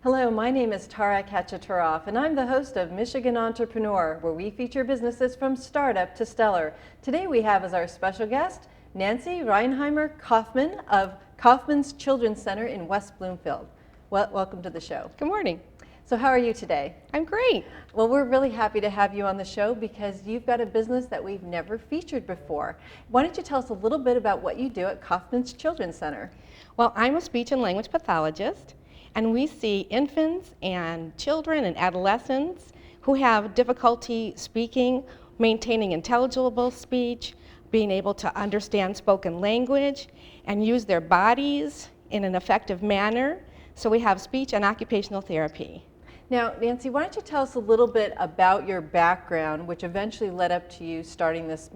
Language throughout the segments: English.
Hello, my name is Tara Kachaturoff, and I'm the host of Michigan Entrepreneur, where we feature businesses from startup to stellar. Today we have as our special guest Nancy Reinheimer Kaufman of Kaufman's Children's Center in West Bloomfield. Welcome to the show. Good morning. So how are you today? I'm great. Well, we're really happy to have you on the show because you've got a business that we've never featured before. Why don't you tell us a little bit about what you do at Kaufman's Children's Center? Well, I'm a speech and language pathologist, and we see infants and children and adolescents who have difficulty speaking, maintaining intelligible speech, being able to understand spoken language, and use their bodies in an effective manner. So we have speech and occupational therapy. Now, Nancy, why don't you tell us a little bit about your background, which eventually led up to you starting this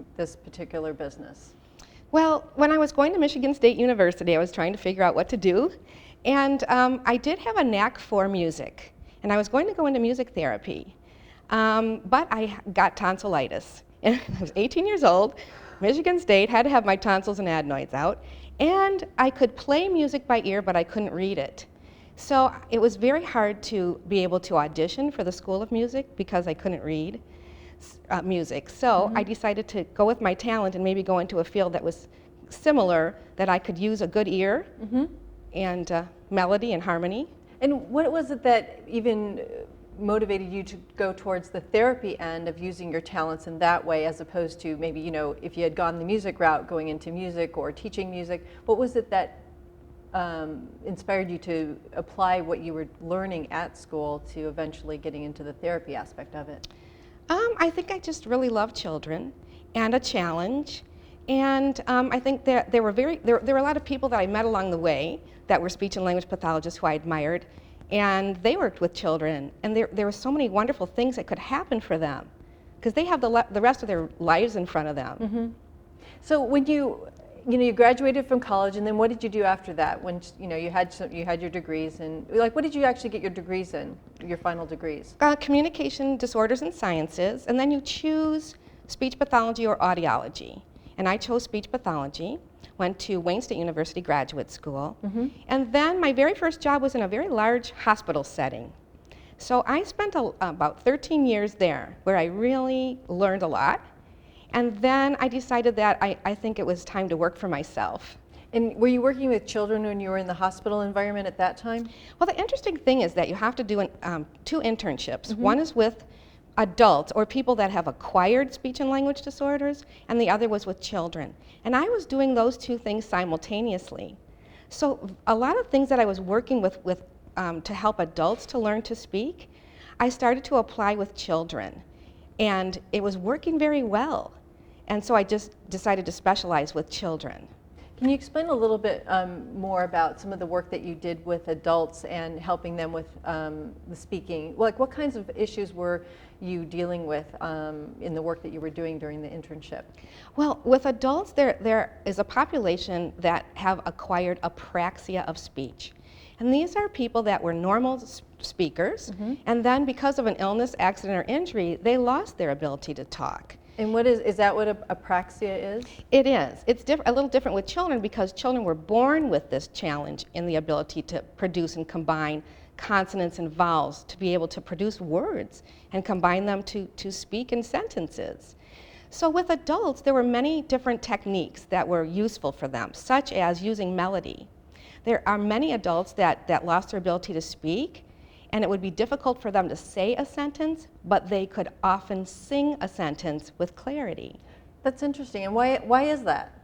particular business? Well, when I was going to Michigan State University, I was trying to figure out what to do. And I did have a knack for music. And I was going to go into music therapy. But I got tonsillitis. And I was 18 years old, Michigan State, had to have my tonsils and adenoids out. And I could play music by ear, but I couldn't read it. So it was very hard to be able to audition for the School of Music because I couldn't read music. So I decided to go with my talent and maybe go into a field that was similar, that I could use a good ear and melody and harmony. And what was it that even motivated you to go towards the therapy end of using your talents in that way, as opposed to maybe, you know, if you had gone the music route, going into music or teaching music? What was it that inspired you to apply what you were learning at school to eventually getting into the therapy aspect of it? I think I just really love children and a challenge. And I think that there were a lot of people that I met along the way that were speech and language pathologists who I admired, and they worked with children. And there were so many wonderful things that could happen for them because they have the rest of their lives in front of them. So when you graduated from college, and then what did you do after that? When you had your degrees, and like, what did you actually get your degrees in? Your final degrees? Communication disorders and sciences, and then you choose speech pathology or audiology. And I chose speech pathology. Went to Wayne State University Graduate School, and then my very first job was in a very large hospital setting. So I spent about 13 years there, where I really learned a lot. And then I decided that I think it was time to work for myself. And were you working with children when you were in the hospital environment at that time? Well, the interesting thing is that you have to do two internships. One is with adults or people that have acquired speech and language disorders, and the other was with children. And I was doing those two things simultaneously. So a lot of things that I was working with to help adults to learn to speak, I started to apply with children. And it was working very well. And so I just decided to specialize with children. Can you explain a little bit more about some of the work that you did with adults and helping them with the speaking? Like, what kinds of issues were you dealing with in the work that you were doing during the internship? Well, with adults, there is a population that have acquired apraxia of speech. And these are people that were normal speakers, and then because of an illness, accident, or injury, they lost their ability to talk. And is that what apraxia is? It is. It's a little different with children because children were born with this challenge in the ability to produce and combine consonants and vowels, to be able to produce words and combine them to speak in sentences. So with adults, there were many different techniques that were useful for them, such as using melody. There are many adults that lost their ability to speak, and it would be difficult for them to say a sentence, but they could often sing a sentence with clarity. That's interesting. And why is that?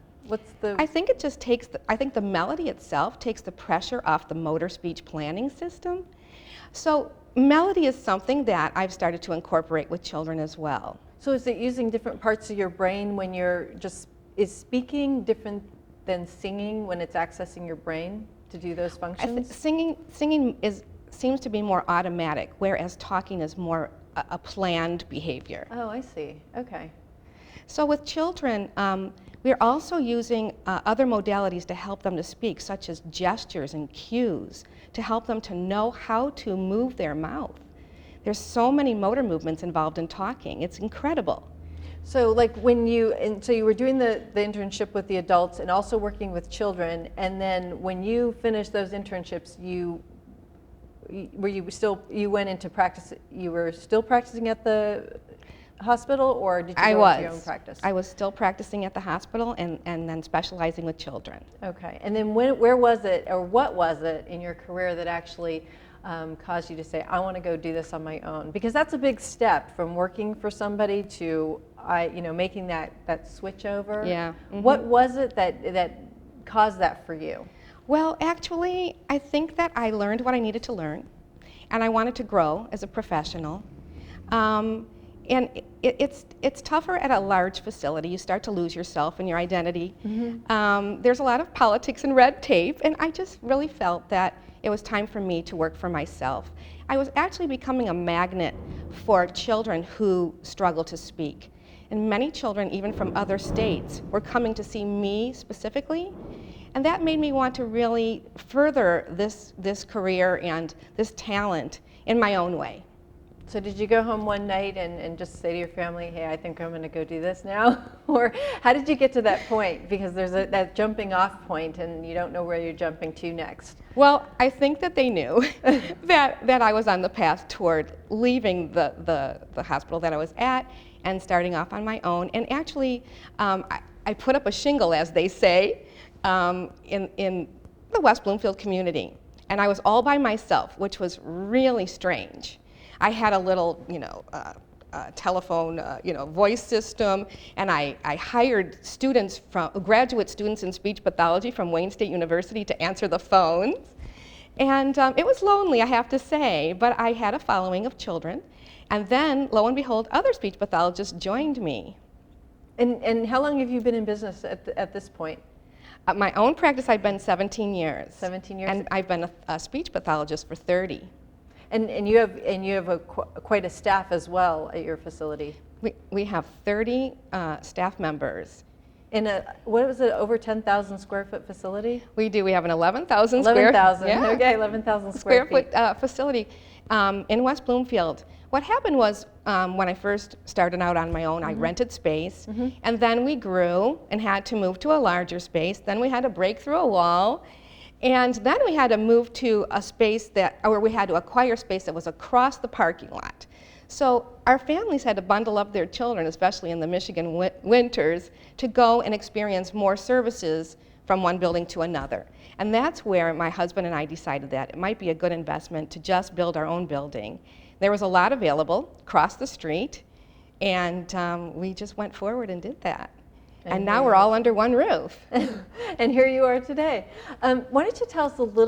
I think it just takes, I think the melody itself takes the pressure off the motor speech planning system. So melody is something that I've started to incorporate with children as well. So is it using different parts of your brain when is speaking different than singing when it's accessing your brain to do those functions? Singing seems to be more automatic, whereas talking is more a planned behavior. Oh, I see. Okay. So with children, we're also using other modalities to help them to speak, such as gestures and cues, to help them to know how to move their mouth. There's so many motor movements involved in talking. It's incredible. So like so you were doing the internship with the adults and also working with children, and then when you finished those internships, you were you still, you went into practice, you were still practicing at the hospital, or did you go into your own practice? I was still practicing at the hospital and then specializing with children. Okay, and then where was it, or what was it in your career that actually caused you to say, I want to go do this on my own? Because that's a big step from working for somebody to, making that switch over. Yeah. Mm-hmm. What was it that caused that for you? Well, actually, I think that I learned what I needed to learn, and I wanted to grow as a professional. And it's tougher at a large facility. You start to lose yourself and your identity. Mm-hmm. There's a lot of politics and red tape, and I just really felt that it was time for me to work for myself. I was actually becoming a magnet for children who struggle to speak. And many children, even from other states, were coming to see me specifically. And that made me want to really further this career and this talent in my own way. So did you go home one night and just say to your family, hey, I think I'm going to go do this now? Or how did you get to that point? Because there's that jumping off point and you don't know where you're jumping to next. Well, I think that they knew that I was on the path toward leaving the hospital that I was at and starting off on my own. And actually, I put up a shingle, as they say, in the West Bloomfield community. And I was all by myself, which was really strange. I had a little, telephone, voice system, and I hired graduate students in speech pathology from Wayne State University to answer the phones. And it was lonely, I have to say, but I had a following of children. And then, lo and behold, other speech pathologists joined me. And how long have you been in business at this point? At my own practice, I've been 17 years. 17 years? And I've been a speech pathologist for 30. And you have quite a staff as well at your facility. We have 30 staff members. In what was it, over 10,000 square foot facility? We do. We have an 11,000 11,000. Yeah. Okay, 11,000 square foot facility in West Bloomfield. What happened was when I first started out on my own, I rented space, and then we grew and had to move to a larger space. Then we had to break through a wall. And then we had to move to a space we had to acquire space that was across the parking lot. So our families had to bundle up their children, especially in the Michigan winters, to go and experience more services from one building to another. And that's where my husband and I decided that it might be a good investment to just build our own building. There was a lot available across the street, and we just went forward and did that. And now we're all under one roof. And here you are today. Why don't you tell us a little